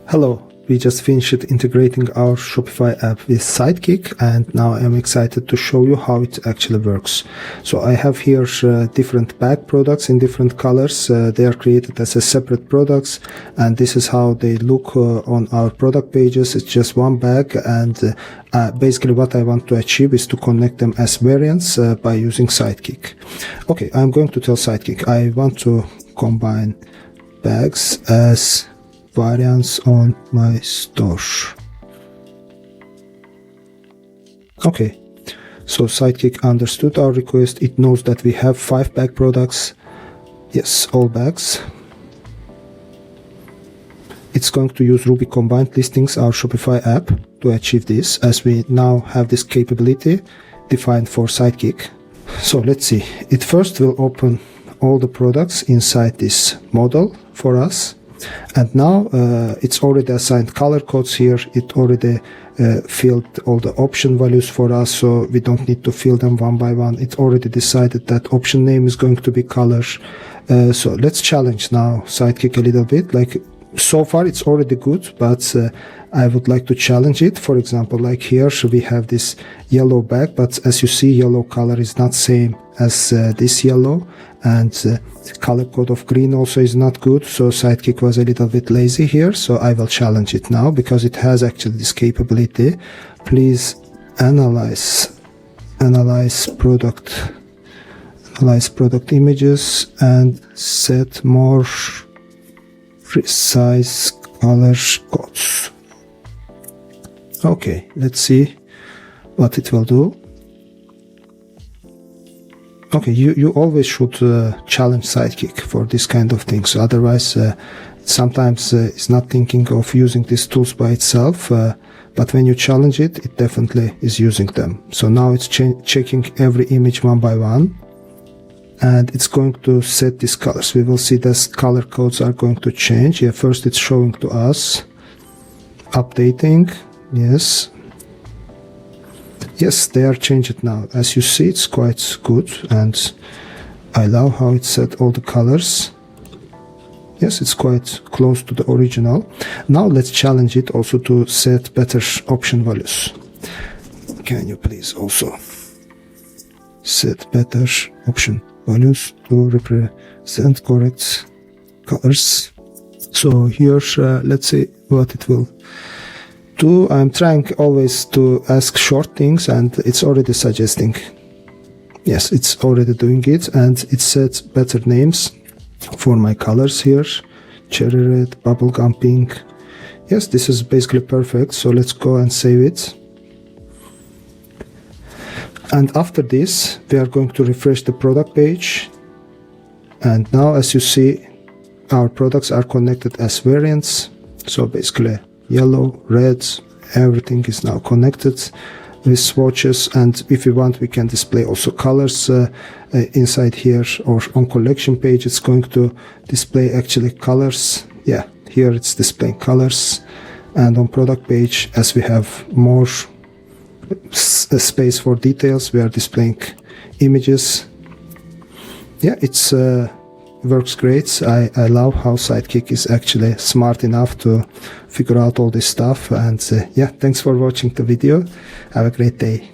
Hello, we just finished integrating our Shopify app with Sidekick, and now I'm excited to show you how it actually works. So I have here different bag products in different colors. They are created as a separate products, and this is how they look on our product pages. It's just one bag, and basically what I want to achieve is to connect them as variants by using Sidekick. Okay, I'm going to tell Sidekick I want to combine bags as variants on my store. Okay, so Sidekick understood our request. It knows that we have 5 bag products. Yes, all bags. It's going to use Rubik Combined Listings, our Shopify app, to achieve this, as we now have this capability defined for Sidekick. So let's see. It first will open all the products inside this model for us. And now it's already assigned color codes here. It already filled all the option values for us, so we don't need to fill them one by one. It already decided that option name is going to be color. So let's challenge now Sidekick a little bit. Like, so far it's already good, but I would like to challenge it. For example, like here we have this yellow bag, but as you see, yellow color is not same as this yellow, and color code of green also is not good. So Sidekick was a little bit lazy here, so I will challenge it now because it has actually this capability. Please analyze product images and set more precise color codes. Okay, let's see what it will do. Okay, you always should challenge Sidekick for this kind of things. Otherwise, sometimes it's not thinking of using these tools by itself, but when you challenge it, it definitely is using them. So now it's checking every image one by one, and it's going to set these colors. We will see that color codes are going to change. Yeah, first it's showing to us, updating, yes. Yes, they are changed now. As you see, it's quite good, and I love how it set all the colors. Yes, it's quite close to the original. Now let's challenge it also to set better option values. Can you please also set better option values to represent correct colors? So here, let's see what it will do. I'm trying always to ask short things, and it's already suggesting. Yes, it's already doing it, and it sets better names for my colors here. Cherry red, bubblegum pink. Yes, this is basically perfect. So let's go and save it. And after this, we are going to refresh the product page. And now, as you see, our products are connected as variants. So basically, yellow, red, everything is now connected with swatches, and if we want, we can display also colors inside here, or on collection page it's going to display actually colors. Yeah, here it's displaying colors, and on product page, as we have more space for details, we are displaying images. Yeah, it's works great. I love how Sidekick is actually smart enough to figure out all this stuff. And yeah, thanks for watching the video. Have a great day.